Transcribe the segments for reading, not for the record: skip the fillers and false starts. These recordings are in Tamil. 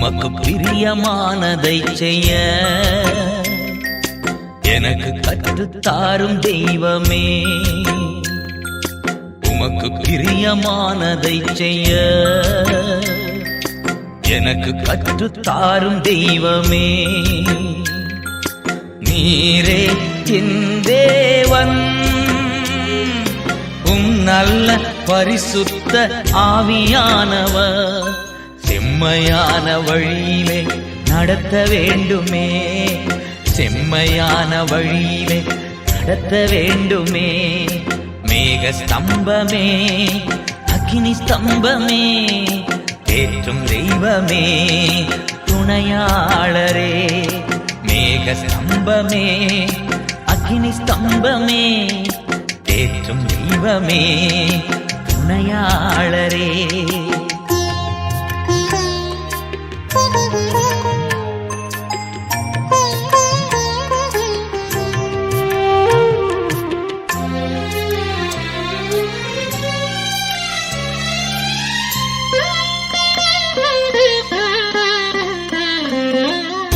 உமக்கு பிரியமானதை செய்ய எனக்கு கற்றுத்தாரும் தெய்வமே. உமக்கு பிரியமானதை செய்ய எனக்கு கற்றுத்தாரும் தெய்வமே. நீரே என் தேவன், நல்ல பரிசுத்த ஆவியானவர் செம்மையான வழியிலே நடத்த வேண்டுமே. செம்மையான வழியிலே நடத்த வேண்டுமே. மேக ஸ்தம்பமே, அக்கினி ஸ்தம்பமே, தேற்றும் தெய்வமே, துணையாளரே. மேக ஸ்தம்பமே, அக்கினி ஸ்தம்பமே, தேற்றும் தெய்வமே, துணையாளரே.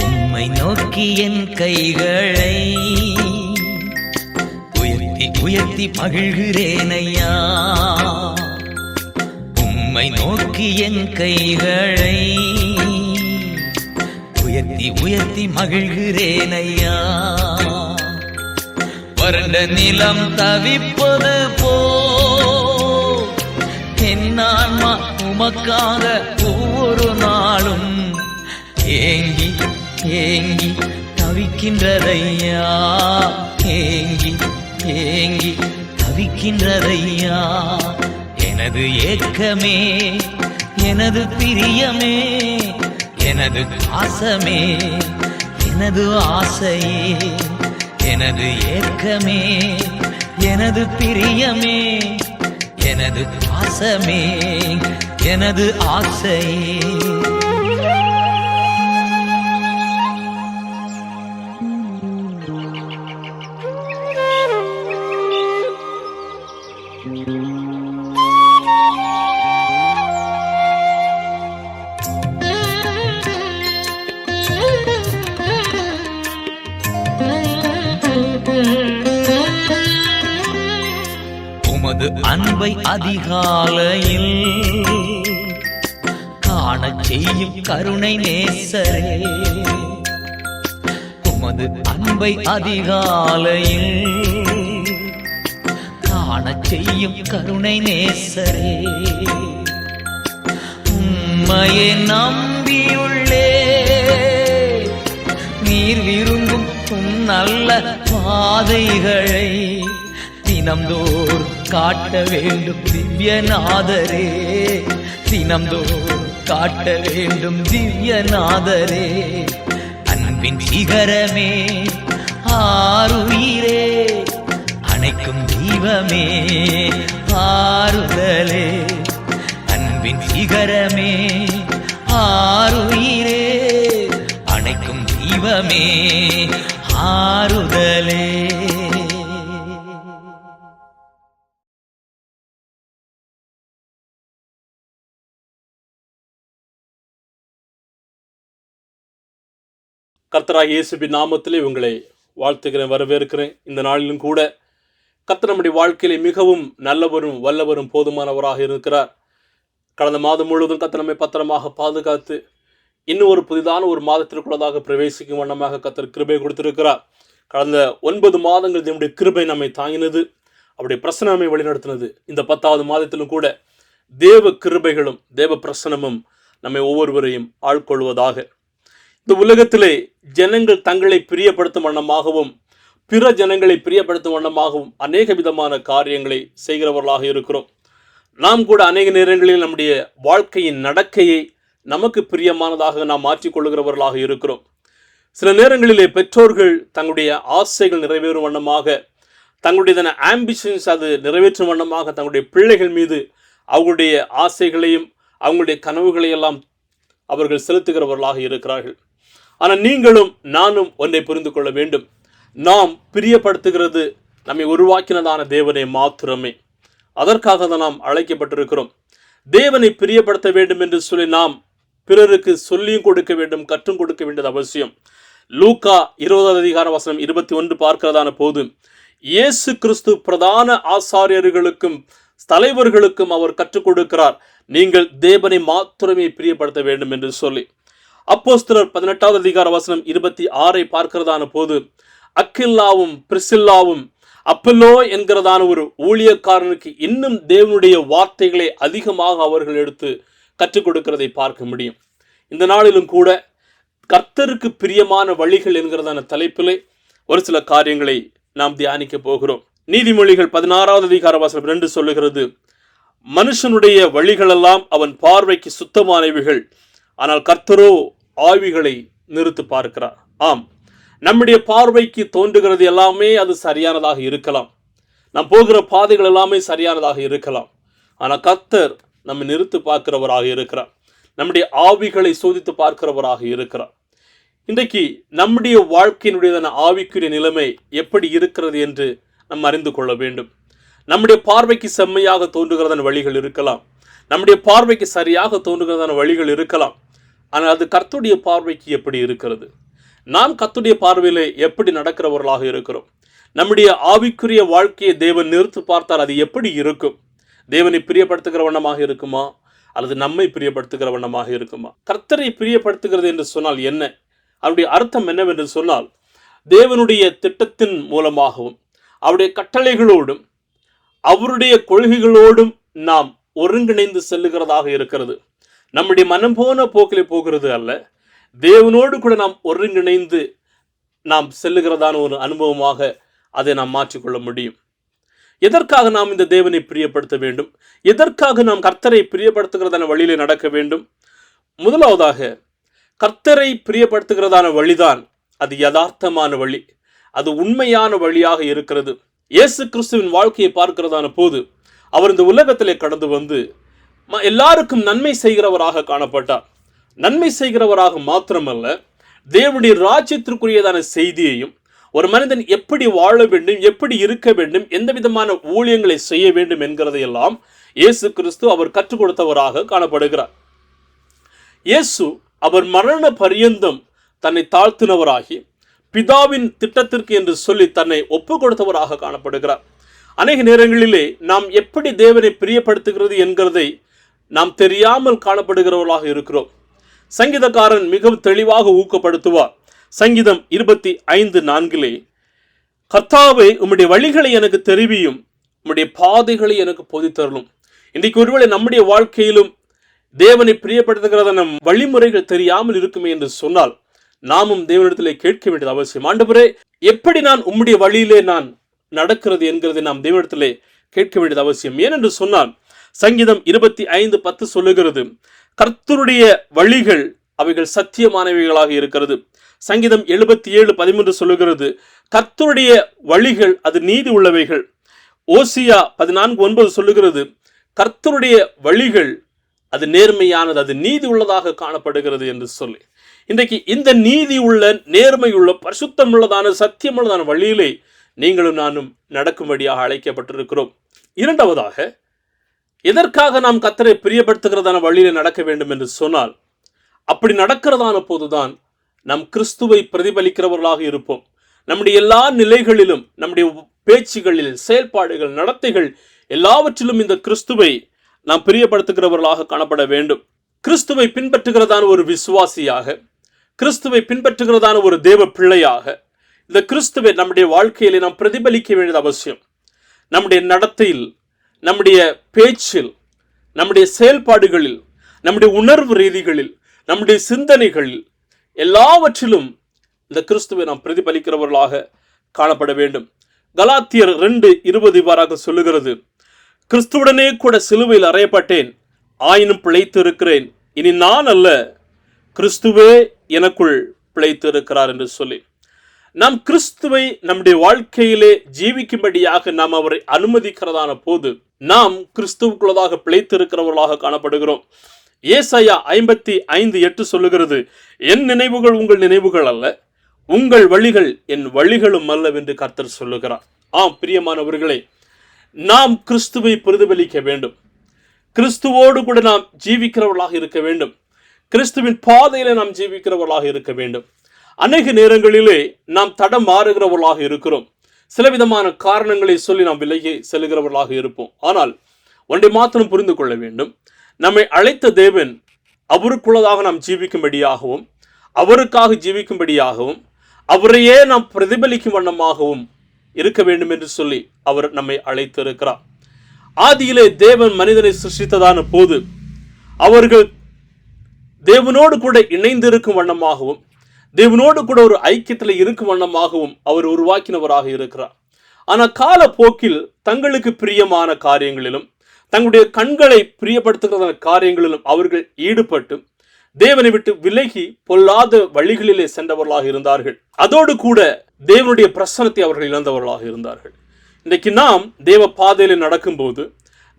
உம்மை நோக்கி என் கைகளை உயர்த்தி மகிழ்கிறேன் ஐயா. உம்மை நோக்கி என் கைகளை உயர்த்தி மகிழ்கிறேன் ஐயா. வறண்ட நிலம் தவிப்பது போ என் ஆன்மா உமக்காக ஒவ்வொரு நாளும் ஏங்கி ஏங்கி தவிக்கின்றதையா. ஏங்கி ஏங்கி தவிக்கின்றதையா. எனது ஏக்கமே, எனது பிரியமே, எனது பாசமே, எனது ஆசையே. எனது ஏக்கமே, எனது பிரியமே, எனது பாசமே, எனது ஆசையே. உமது அன்பை அதிகாலையில் காணச் செய்யும் கருணை நேசரே. உமது அன்பை அதிகாலையில் காணச் செய்யும் கருணை நேசரே. உம்மையே நம்பியுள்ளே, நீர் விரும்பும் நல்ல பாதைகளை தினம்தோறும் காட்ட வேண்டும் திவ்யநாதரே. தினம்தோறும் காட்ட வேண்டும் திவ்யநாதரே. அன்பின் சிகரமே, ஆருயிரே, அணைக்கும் தெய்வமே, ஆறுதலே. அன்பின் சிகரமே, ஆருயிரே, அணைக்கும் தெய்வமே, ஆறுதலே. கர்த்தராகிய இயேசுவின் நாமத்திலே உங்களை வாழ்த்துகிறேன், வரவேற்கிறேன். இந்த நாளிலும் கூட கர்த்தர் நம்முடைய வாழ்க்கையிலே மிகவும் நல்லவரும் வல்லவரும் போதுமானவராக இருக்கிறார். கடந்த மாதம் முழுவதும் கர்த்தர் நம்மை பத்திரமாக பாதுகாத்து இன்னும் ஒரு புதிதான ஒரு மாதத்திற்குள்ளதாக பிரவேசிக்கும் வண்ணமாக கர்த்தர் கிருபை கொடுத்திருக்கிறார். கடந்த 9 மாதங்கள் நம்முடைய கிருபை நம்மை தாங்கினது, அவருடைய பிரசனம் நம்மை வழிநடத்தினது. இந்த 10வது மாதத்திலும் கூட தேவ கிருபைகளும் தேவ பிரசனமும் நம்மை ஒவ்வொருவரையும் ஆட்கொள்வதாக. இந்த உலகத்திலே ஜனங்கள் தங்களை பிரியப்படுத்தும் வண்ணமாகவும் பிற ஜனங்களை பிரியப்படுத்தும் வண்ணமாகவும் அநேக விதமான காரியங்களை செய்கிறவர்களாக இருக்கிறோம். நாம் கூட அநேக நேரங்களில் நம்முடைய வாழ்க்கையின் நடக்கையை நமக்கு பிரியமானதாக நாம் மாற்றிக்கொள்ளுகிறவர்களாக இருக்கிறோம். சில நேரங்களிலே பெற்றோர்கள் தங்களுடைய ஆசைகள் நிறைவேறும் வண்ணமாக, தங்களுடைய ஆம்பிஷன்ஸ் அது நிறைவேற்றும் வண்ணமாக தங்களுடைய பிள்ளைகள் மீது அவர்களுடைய ஆசைகளையும் அவங்களுடைய கனவுகளையெல்லாம் அவர்கள் செலுத்துகிறவர்களாக இருக்கிறார்கள். ஆனால் நீங்களும் நானும் ஒன்றை புரிந்து கொள்ள வேண்டும். நாம் பிரியப்படுத்துகிறது நம்மை உருவாக்கினதான தேவனை மாத்திரமே. அதற்காக தான் நாம் அழைக்கப்பட்டிருக்கிறோம். தேவனை பிரியப்படுத்த வேண்டும் என்று சொல்லி நாம் பிறருக்கு சொல்லியும் கொடுக்க வேண்டும், கற்றும் கொடுக்க வேண்டியது அவசியம். லூக்கா 20:21 பார்க்கிறதான போது இயேசு கிறிஸ்து பிரதான ஆசாரியர்களுக்கும் தலைவர்களுக்கும் அவர் கற்றுக் கொடுக்கிறார், நீங்கள் தேவனை மாத்திரமே பிரியப்படுத்த வேண்டும் என்று சொல்லி. அப்போஸ்தலர் 18:26 பார்க்கிறதான போது அக்கில்லாவும் பிரிசில்லாவும் அப்பல்லோ என்கிறதான ஒரு ஊழியக்காரனுக்கு இன்னும் தேவனுடைய வார்த்தைகளை அதிகமாக அவர்கள் எடுத்து கற்றுக் கொடுக்கிறதை பார்க்க முடியும். இந்த நாளிலும் கூட கர்த்தருக்கு பிரியமான வழிகள் என்கிறதான தலைப்பிலே ஒரு சில காரியங்களை நாம் தியானிக்க போகிறோம். நீதிமொழிகள் 16:2 சொல்லுகிறது, மனுஷனுடைய வழிகளெல்லாம் அவன் பார்வைக்கு சுத்தமானவைகள், ஆனால் கர்த்தரோ ஆவிகளை நிறுத்து பார்க்கிறார். ஆம், நம்முடைய பார்வைக்கு தோன்றுகிறது எல்லாமே அது சரியானதாக இருக்கலாம், நாம் போகிற பாதைகள் எல்லாமே சரியானதாக இருக்கலாம். ஆனால் கர்த்தர் நம்மை நிறுத்து பார்க்கிறவராக இருக்கிறார், நம்முடைய ஆவிகளை சோதித்து பார்க்கிறவராக இருக்கிறார். இன்றைக்கு நம்முடைய வாழ்க்கையினுடையதான ஆவிக்குரிய நிலைமை எப்படி இருக்கிறது என்று நாம் அறிந்து கொள்ள வேண்டும். நம்முடைய பார்வைக்கு செம்மையாக தோன்றுகிறதான வழிகள் இருக்கலாம், நம்முடைய பார்வைக்கு சரியாக தோன்றுகிறதான வழிகள் இருக்கலாம். ஆனால் அது கர்த்தருடைய பார்வைக்கு எப்படி இருக்கிறது? நாம் கர்த்தருடைய பார்வையிலே எப்படி நடக்கிறவர்களாக இருக்கிறோம்? நம்முடைய ஆவிக்குரிய வாழ்க்கையை தேவன் நிறுத்து பார்த்தால் அது எப்படி இருக்கும்? தேவனை பிரியப்படுத்துகிற வண்ணமாக இருக்குமா, அல்லது நம்மை பிரியப்படுத்துகிற வண்ணமாக இருக்குமா? கர்த்தரை பிரியப்படுத்துகிறது என்று சொன்னால் என்ன? அவருடைய அர்த்தம் என்னவென்று சொன்னால், தேவனுடைய திட்டத்தின் மூலமாகவும் அவருடைய கட்டளைகளோடும் அவருடைய கொள்கைகளோடும் நாம் ஒருங்கிணைந்து செல்லுகிறதாக இருக்கிறது. நம்முடைய மனம் போன போக்கிலே போகிறது அல்ல, தேவனோடு கூட நாம் ஒருங்கிணைந்து நாம் செல்லுகிறதான ஒரு அனுபவமாக அதை நாம் மாற்றிக்கொள்ள முடியும். எதற்காக நாம் இந்த தேவனை பிரியப்படுத்த வேண்டும்? எதற்காக நாம் கர்த்தரை பிரியப்படுத்துகிறதான வழியிலே நடக்க வேண்டும்? முதலாவதாக, கர்த்தரை பிரியப்படுத்துகிறதான வழிதான் அது யதார்த்தமான வழி, அது உண்மையான வழியாக இருக்கிறது. இயேசு கிறிஸ்துவின் வாழ்க்கையை பார்க்கிறதான போது அவர் இந்த உலகத்திலே கடந்து வந்து எல்லாருக்கும் நன்மை செய்கிறவராக காணப்பட்டார். நன்மை செய்கிறவராக மாத்திரமல்ல, தேவனுடைய ராஜ்யத்திற்குரியதான செய்தியையும், ஒரு மனிதன் எப்படி வாழ வேண்டும், எப்படி இருக்க வேண்டும், எந்த விதமான ஊழியங்களை செய்ய வேண்டும் என்கிறதையெல்லாம் இயேசு கிறிஸ்து அவர் கற்றுக் கொடுத்தவராக காணப்படுகிறார். இயேசு அவர் மரண பரியந்தம் தன்னை தாழ்த்தினவராகி பிதாவின் திட்டத்திற்கு என்று சொல்லி தன்னை ஒப்பு கொடுத்தவராக காணப்படுகிறார். அநேக நேரங்களிலே நாம் எப்படி தேவனை பிரியப்படுத்துகிறது என்கிறதை நாம் தெரியாமல் காணப்படுகிறவர்களாக இருக்கிறோம். சங்கீதக்காரன் மிகவும் தெளிவாக ஊக்கப்படுத்துவார். சங்கீதம் 25:4 கர்த்தாவே, உம்முடைய வழிகளை எனக்கு தெரிவியும், உம்முடைய பாதைகளை எனக்கு போதித்தரலும். இன்றைக்கு ஒருவேளை நம்முடைய வாழ்க்கையிலும் தேவனை பிரியப்படுத்துகிறதான வழிமுறைகள் தெரியாமல் இருக்குமே என்று சொன்னால், நாமும் தேவனிடத்திலே கேட்க வேண்டியது அவசியம். ஆண்டவரே, எப்படி நான் உம்முடைய வழியிலே நான் நடக்கிறது என்கிறதை நாம் தேவனிடத்திலே கேட்க வேண்டியது அவசியம். ஏனென்று சொன்னால், சங்கீதம் 25:10 சொல்லுகிறது, கர்த்தருடைய வழிகள் அவைகள் சத்தியமானவைகளாக இருக்கிறது. சங்கீதம் 77:13 சொல்லுகிறது, கர்த்தருடைய வழிகள் அது நீதி உள்ளவைகள். ஓசியா 14:9 சொல்லுகிறது, கர்த்தருடைய வழிகள் அது நேர்மையானது, அது நீதி உள்ளதாக காணப்படுகிறது என்று சொல்லி. இன்றைக்கு இந்த நீதி உள்ள, நேர்மை உள்ள, பரிசுத்தம் உள்ளதான, சத்தியம் உள்ளதான வழியிலே நீங்களும் நானும் நடக்கும்படியாக அழைக்கப்பட்டிருக்கிறோம். இரண்டாவதாக, எதற்காக நாம் கர்த்தரை பிரியப்படுத்துகிறதான வழியிலே நடக்க வேண்டும் என்று சொன்னால், அப்படி நடக்கிறதான போதுதான் நாம் கிறிஸ்துவை பிரதிபலிக்கிறவர்களாக இருப்போம். நம்முடைய எல்லா நிலைகளிலும், நம்முடைய பேச்சுகளில், செயல்பாடுகள், நடத்தைகள் எல்லாவற்றிலும் இந்த கிறிஸ்துவை நாம் பிரியப்படுத்துகிறவர்களாக காணப்பட வேண்டும். கிறிஸ்துவை பின்பற்றுகிறதான ஒரு விசுவாசியாக, கிறிஸ்துவை பின்பற்றுகிறதான ஒரு தேவ பிள்ளையாக இந்த கிறிஸ்துவை நம்முடைய வாழ்க்கையிலே நாம் பிரதிபலிக்க வேண்டியது அவசியம். நம்முடைய நடத்தையில், நம்முடைய பேச்சில், நம்முடைய செயல்பாடுகளில், நம்முடைய உணர்வு ரீதிகளில், நம்முடைய சிந்தனைகளில் எல்லாவற்றிலும் இந்த கிறிஸ்துவை நாம் பிரதிபலிக்கிறவர்களாக காணப்பட வேண்டும். கலாத்தியர் 2:20 இவ்வாறாக சொல்லுகிறது, கிறிஸ்துவுடனே கூட சிலுவையில் அறையப்பட்டேன், ஆயினும் பிழைத்து இருக்கிறேன், இனி நான் அல்ல, கிறிஸ்துவே எனக்குள் பிழைத்து இருக்கிறார் என்று சொல்லி. நாம் கிறிஸ்துவை நம்முடைய வாழ்க்கையிலே ஜீவிக்கும்படியாக நாம் அவரை அனுமதிக்கிறதான போது நாம் கிறிஸ்துவுக்குள்ளதாக பிழைத்து இருக்கிறவர்களாக காணப்படுகிறோம். ஏசாயா 55:8 சொல்லுகிறது, என் நினைவுகள் உங்கள் நினைவுகள் அல்ல, உங்கள் வழிகள் என் வழிகளும் அல்லவென்று கர்த்தர் சொல்லுகிறார். ஆம் பிரியமானவர்களே, நாம் கிறிஸ்துவை பிரதிபலிக்க வேண்டும். கிறிஸ்துவோடு கூட நாம் ஜீவிக்கிறவர்களாக இருக்க வேண்டும். கிறிஸ்துவின் பாதையில நாம் ஜீவிக்கிறவர்களாக இருக்க வேண்டும். அநேக நேரங்களிலே நாம் தடம் மாறுகிறவர்களாக இருக்கிறோம். சில விதமான காரணங்களை சொல்லி நாம் விலகி செல்கிறவர்களாக இருப்போம். ஆனால் ஒன்றை மாத்திரம் புரிந்து கொள்ள வேண்டும். நம்மை அழைத்த தேவன் அவருக்குள்ளதாக நாம் ஜீவிக்கும்படியாகவும், அவருக்காக ஜீவிக்கும்படியாகவும், அவரையே நாம் பிரதிபலிக்கும் வண்ணமாகவும் இருக்க வேண்டும் என்று சொல்லி அவர் நம்மை அழைத்திருக்கிறார். ஆதியிலே தேவன் மனிதனை சிருஷ்டித்ததான போது அவர்கள் தேவனோடு கூட இணைந்து இருக்கும் வண்ணமாகவும், தேவனோடு கூட ஒரு ஐக்கியத்தில் இருக்கும் வண்ணமாகவும் அவர் உருவாக்கினவராக இருக்கிறார். ஆனால் காலப்போக்கில் தங்களுக்கு பிரியமான காரியங்களிலும், தங்களுடைய கண்களை பிரியப்படுத்துகிறதான காரியங்களிலும் அவர்கள் ஈடுபட்டு தேவனை விட்டு விலகி பொல்லாத வழிகளிலே சென்றவர்களாக இருந்தார்கள். அதோடு கூட தேவனுடைய பிரசன்னத்தை அவர்கள் இழந்தவர்களாக இருந்தார்கள். இன்றைக்கு நாம் தேவ பாதையில நடக்கும்போது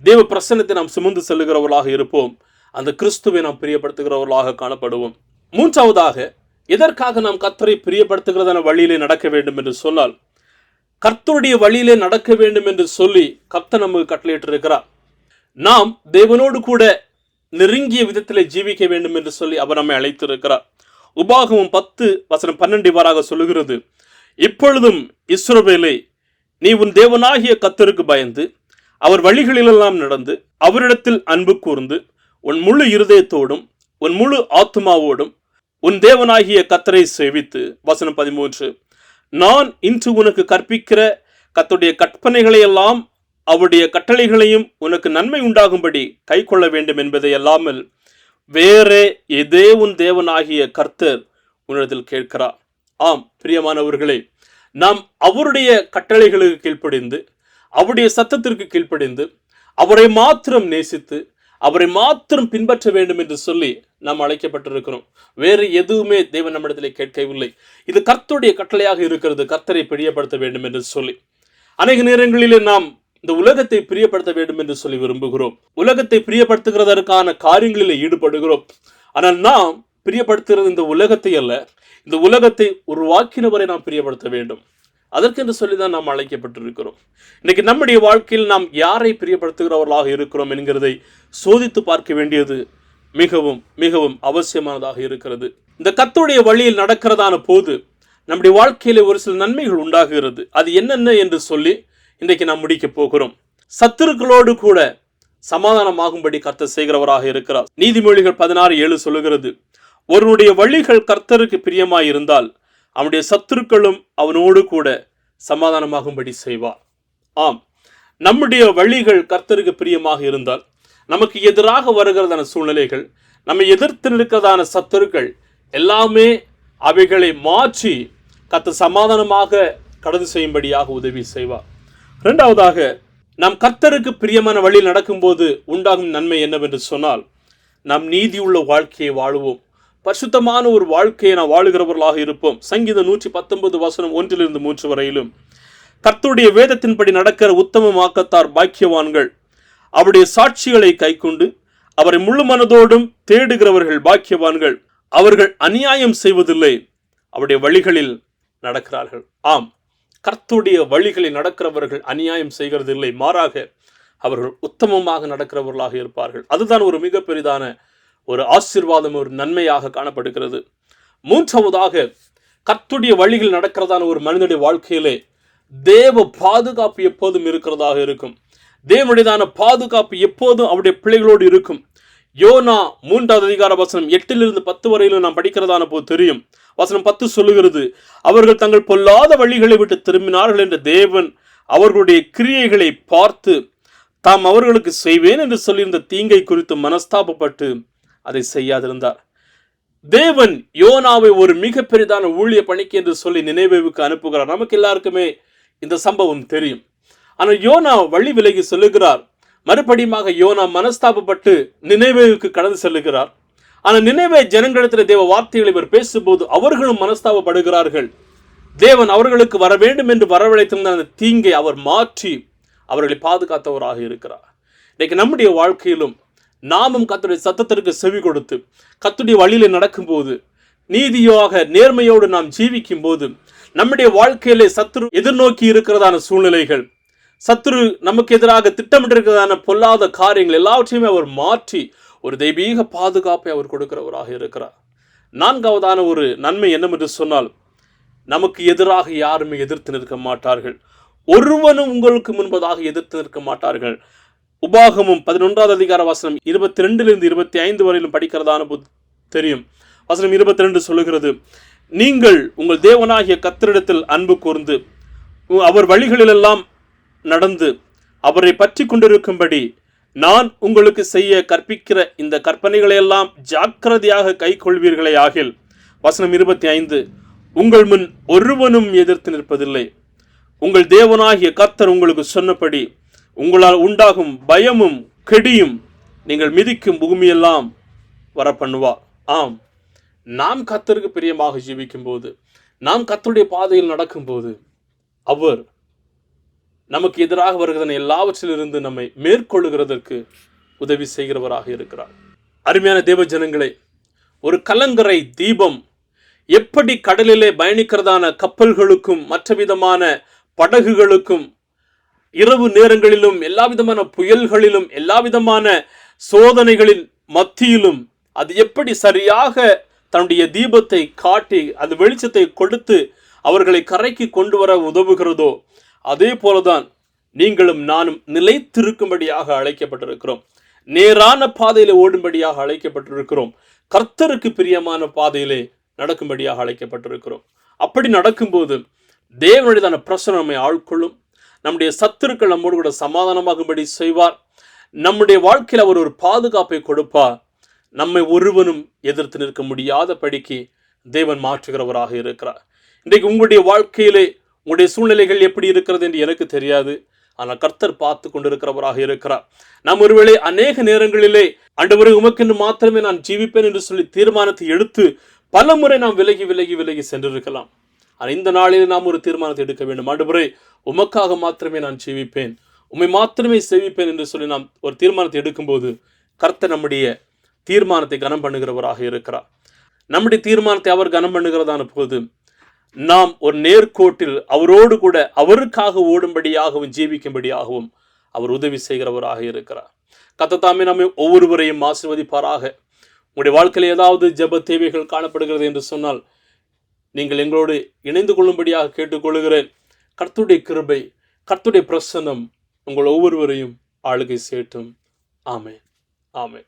தேவ பிரசன்னத்தை நாம் சுமந்து செல்லுகிறவர்களாக இருப்போம். அந்த கிறிஸ்துவை நாம் பிரியப்படுத்துகிறவர்களாக காணப்படுவோம். மூன்றாவதாக, எதற்காக நாம் கர்த்தரை பிரியப்படுத்துகிறதான வழியிலே நடக்க வேண்டும் என்று சொன்னால், கர்த்தருடைய வழியிலே நடக்க வேண்டும் என்று சொல்லி கர்த்தர் நமக்கு கட்டளையிட்டிருக்கிறார். நாம் தேவனோடு கூட நெருங்கிய விதத்திலே ஜீவிக்க வேண்டும் என்று சொல்லி அவர் நம்மை அழைத்திருக்கிறார். உபாகமம் 10:12 இவ்வாறாக சொல்லுகிறது, இப்பொழுதும் இஸ்ரவேலே, நீ உன் தேவனாகிய கர்த்தருக்கு பயந்து அவர் வழிகளிலெல்லாம் நடந்து அவரிடத்தில் அன்பு கூர்ந்து உன் முழு இருதயத்தோடும் உன் முழு ஆத்துமாவோடும் உன் தேவனாகிய கர்த்தரை சேவித்து, வசனம் 13, நான் இன்று உனக்கு கற்பிக்கிற கர்த்தருடைய கற்பனைகளை எல்லாம் அவருடைய கட்டளைகளையும் உனக்கு நன்மை உண்டாகும்படி கை கொள்ள வேண்டும் என்பதை அல்லாமல் வேறே எதே உன் தேவனாகிய கர்த்தர் உன்னிடத்தில் கேட்கிறார். ஆம் பிரியமானவர்களே, நாம் அவருடைய கட்டளைகளுக்கு கீழ்ப்படிந்து, அவருடைய சத்தத்திற்கு கீழ்ப்படிந்து, அவரை மாத்திரம் நேசித்து, அவரை மாத்திரம் பின்பற்ற வேண்டும் என்று சொல்லி நாம் அழைக்கப்பட்டிருக்கிறோம். வேறு எதுவுமே தேவன் நம்மிடத்தில் கேட்கவில்லை. இது கர்த்தருடைய கட்டளையாக இருக்கிறது, கர்த்தரை பிரியப்படுத்த வேண்டும் என்று சொல்லி. அநேக நேரங்களிலே நாம் இந்த உலகத்தை பிரியப்படுத்த வேண்டும் என்று சொல்லி விரும்புகிறோம். உலகத்தை பிரியப்படுத்துகிறதற்கான காரியங்களில் ஈடுபடுகிறோம். ஆனால் நாம் பிரியப்படுத்துகிறது இந்த உலகத்தை அல்ல, இந்த உலகத்தை உருவாக்கினவரை நாம் பிரியப்படுத்த வேண்டும். அதற்கென்று சொல்லிதான் நாம் அழைக்கப்பட்டிருக்கிறோம். இன்னைக்கு நம்முடைய வாழ்க்கையில் நாம் யாரை பிரியப்படுத்துகிறவர்களாக இருக்கிறோம் என்கிறதை சோதித்து பார்க்க வேண்டியது மிகவும் மிகவும் அவசியமானதாக இருக்கிறது. இந்த கர்த்தருடைய வழியில் நடக்கிறதான போது நம்முடைய வாழ்க்கையில ஒரு சில நன்மைகள் உண்டாகிறது. அது என்னென்ன என்று சொல்லி இன்றைக்கு நாம் முடிக்க போகிறோம். சத்துருக்களோடு கூட சமாதானமாகும்படி கர்த்தர் செய்கிறவராக இருக்கிறார். நீதிமொழிகள் 16:7 சொல்லுகிறது, ஒருவனுடைய வழிகள் கர்த்தருக்கு பிரியமாய் இருந்தால் அவனுடைய சத்துருக்களும் அவனோடு கூட சமாதானமாகும்படி செய்வார். ஆம், நம்முடைய வழிகள் கர்த்தருக்கு பிரியமாக இருந்தால் நமக்கு எதிராக வருகிறதான சூழ்நிலைகள், நம்மை எதிர்த்து நிற்கிறதான சத்துருக்கள் எல்லாமே அவைகளை மாற்றி கர்த்தர் சமாதானமாக கடந்து செய்யும்படியாக உதவி செய்வார். இரண்டாவதாக, நாம் கர்த்தருக்கு பிரியமான வழியில் நடக்கும்போது உண்டாகும் நன்மை என்னவென்று சொன்னால், நாம் நீதியுள்ள வாழ்க்கையை வாழுவோம். பரிசுத்தமான ஒரு வாழ்க்கையை நாம் வாழுகிறவர்களாக இருப்போம். சங்கீதம் 119:1-3 வரையிலும், கர்த்தருடைய வேதத்தின்படி நடக்கிற உத்தமமாக்கத்தார் பாக்கியவான்கள், அவருடைய சாட்சிகளை கைக்கொண்டு அவரை முழு மனதோடும் தேடுகிறவர்கள் பாக்கியவான்கள், அவர்கள் அநியாயம் செய்வதில்லை, அவருடைய வழிகளில் நடக்கிறார்கள். ஆம், கர்த்தருடைய வழிகளில் நடக்கிறவர்கள் அநியாயம் செய்கிறதில்லை, மாறாக அவர்கள் உத்தமமாக நடக்கிறவர்களாக இருப்பார்கள். அதுதான் ஒரு மிக பெரிதான ஒரு ஆசீர்வாதம், ஒரு நன்மையாக காணப்படுகிறது. மூன்றாவதாக, கர்த்தருடைய வழிகள் நடக்கிறதான ஒரு மனிதனுடைய வாழ்க்கையிலே தேவ பாதுகாப்பு எப்போதும் இருக்கிறதாக இருக்கும். தேவனுடையதான பாதுகாப்பு எப்போதும் அவருடைய பிள்ளைகளோடு இருக்கும். யோனா 3:8-10 வரையிலும் நாம் படிக்கிறதான போது தெரியும். வசனம் 10 சொல்லுகிறது, அவர்கள் தங்கள் பொல்லாத வழிகளை விட்டு திரும்பினார்கள் என்ற தேவன் அவர்களுடைய கிரியைகளை பார்த்து தாம் அவர்களுக்கு செய்வேன் என்று சொல்லியிருந்த தீங்கை குறித்து மனஸ்தாபப்பட்டு அதை செய்யாதிருந்தார். தேவன் யோனாவை ஒரு மிக பெரிதான ஊழிய பணிக்கு என்று சொல்லி நினைவேவுக்கு அனுப்புகிறார். நமக்கு எல்லாருக்குமே இந்த சம்பவம் தெரியும். ஆனால் யோனா வழி விலகி செல்லுகிறார். மறுபடியுமாக யோனா மனஸ்தாபப்பட்டு நினைவேவுக்கு கடந்து செல்லுகிறார். ஆனால் நினைவே ஜனங்களிடத்தில் தேவ வார்த்தைகளை இவர் பேசும்போது அவர்களும் மனஸ்தாபப்படுகிறார்கள். தேவன் அவர்களுக்கு வர வேண்டும் என்று வரவழைத்திருந்த அந்த தீங்கை அவர் மாற்றி அவர்களை பாதுகாத்தவராக இருக்கிறார். இன்னைக்கு நம்முடைய வாழ்க்கையிலும் நாமும் கர்த்தருடைய சத்தத்திற்கு செவி கொடுத்து கர்த்தருடைய வழியில நடக்கும்போது, நீதியாக நேர்மையோடு நாம் ஜீவிக்கும் போது, நம்முடைய வாழ்க்கையிலே சத்துரு எதிர்நோக்கி இருக்கிறதான சூழ்நிலைகள், சத்துரு நமக்கு எதிராக திட்டமிட்டிருக்கிறதான பொல்லாத காரியங்கள் எல்லாவற்றையுமே அவர் மாற்றி ஒரு தெய்வீக பாதுகாப்பை அவர் கொடுக்கிறவராக இருக்கிறார். நான்காவதான ஒரு நன்மை என்னவென்று சொன்னால், நமக்கு எதிராக யாருமே எதிர்த்து நிற்க மாட்டார்கள். ஒருவனும் உங்களுக்கு முன்பதாக எதிர்த்து நிற்க மாட்டார்கள். உபாகமும் 11வது அதிகார வசனம் 22 25 வரையிலும் படிக்கிறதான தெரியும். வசனம் 22 சொல்லுகிறது, நீங்கள் உங்கள் தேவனாகிய கர்த்தரிடத்தில் அன்பு கூர்ந்து அவர் வழிகளிலெல்லாம் நடந்து அவரை பற்றி கொண்டிருக்கும்படி நான் உங்களுக்கு செய்ய கற்பிக்கிற இந்த கற்பனைகளையெல்லாம் ஜாக்கிரதையாக கை கொள்வீர்களே ஆகில். வசனம் 25, உங்கள் முன் ஒருவனும் எதிர்த்து நிற்பதில்லை. உங்கள் தேவனாகிய கர்த்தர் உங்களுக்கு சொன்னபடி உங்களால் உண்டாகும் பயமும் கெடியும் நீங்கள் மிதிக்கும் பூமியெல்லாம் வர பண்ணுவார். ஆம், நாம் கர்த்தருக்கு பிரியமாக ஜீவிக்கும் போது, நாம் கர்த்தருடைய பாதையில் நடக்கும்போது, அவர் நமக்கு எதிராக வருகிற எல்லாவற்றிலிருந்து நம்மை மேற்கொள்ளுகிறதற்கு உதவி செய்கிறவராக இருக்கிறார். அருமையான தேவ ஜனங்களே, ஒரு கலங்கரை தீபம் எப்படி கடலிலே பயணிக்கிறதான கப்பல்களுக்கும் மற்ற விதமான படகுகளுக்கும் இரவு நேரங்களிலும் எல்லா விதமான புயல்களிலும் எல்லா விதமான சோதனைகளின் மத்தியிலும் அது எப்படி சரியாக தன்னுடைய தீபத்தை காட்டி அது வெளிச்சத்தை கொடுத்து அவர்களை கரைக்கு கொண்டு வர உதவுகிறதோ, அதே போலதான் நீங்களும் நானும் நிலைத்திருக்கும்படியாக அழைக்கப்பட்டிருக்கிறோம். நேரான பாதையிலே ஓடும்படியாக அழைக்கப்பட்டிருக்கிறோம். கர்த்தருக்கு பிரியமான பாதையிலே நடக்கும்படியாக அழைக்கப்பட்டிருக்கிறோம். அப்படி நடக்கும்போது தேவனுடையதான பிரசன்னம் நம்மை ஆட்கொள்ளும். நம்முடைய சத்துருக்கள் நம்மோடு கூட சமாதானமாகும்படி செய்வார். நம்முடைய வாழ்க்கையில் அவர் ஒரு பாதுகாப்பை கொடுப்பார். நம்மை ஒருவனும் எதிர்த்து நிற்க முடியாத படிக்கு தேவன் மாற்றுகிறவராக இருக்கிறார். இன்றைக்கு உங்களுடைய வாழ்க்கையிலே உங்களுடைய சூழ்நிலைகள் எப்படி இருக்கிறது என்று எனக்கு தெரியாது. ஆனால் கர்த்தர் பார்த்து கொண்டிருக்கிறவராக இருக்கிறார். நாம் ஒருவேளை அநேக நேரங்களிலே ஆண்டவரே உமக்கென்று மாத்திரமே நான் ஜீவிப்பேன் என்று சொல்லி தீர்மானத்தை எடுத்து பல முறை நாம் விலகி விலகி விலகி சென்றிருக்கலாம். ஆனால் இந்த நாளில் நாம் ஒரு தீர்மானத்தை எடுக்க வேண்டும். ஆண்டவரே உமக்காக மாத்திரமே நான் ஜீவிப்பேன், உம்மை மாத்திரமே சேவிப்பேன் என்று சொல்லி நாம் ஒரு தீர்மானத்தை எடுக்கும்போது கர்த்தர் நம்முடைய தீர்மானத்தை கனம் பண்ணுகிறவராக இருக்கிறார். நம்முடைய தீர்மானத்தை அவர் கனம் பண்ணுகிறதான போது நாம் ஒரு நேர்கோட்டில் அவரோடு கூட அவருக்காக ஓடும்படியாகவும் ஜீவிக்கும்படியாகவும் அவர் உதவி செய்கிறவராக இருக்கிறார். கர்த்தர் தாமே நம்மை ஒவ்வொருவரையும் ஆசீர்வதிப்பாராக. உங்களுடைய வாழ்க்கையில் ஏதாவது ஜெப தேவைகள் காணப்படுகிறது என்று சொன்னால் நீங்கள் எங்களோடு இணைந்து கொள்ளும்படியாக கேட்டுக்கொள்கிறேன். கர்த்தருடைய கிருபை, கர்த்தருடைய பிரசன்னம் உங்கள் ஒவ்வொருவரையும் ஆளுகை செய்யட்டும். ஆமென், ஆமென்.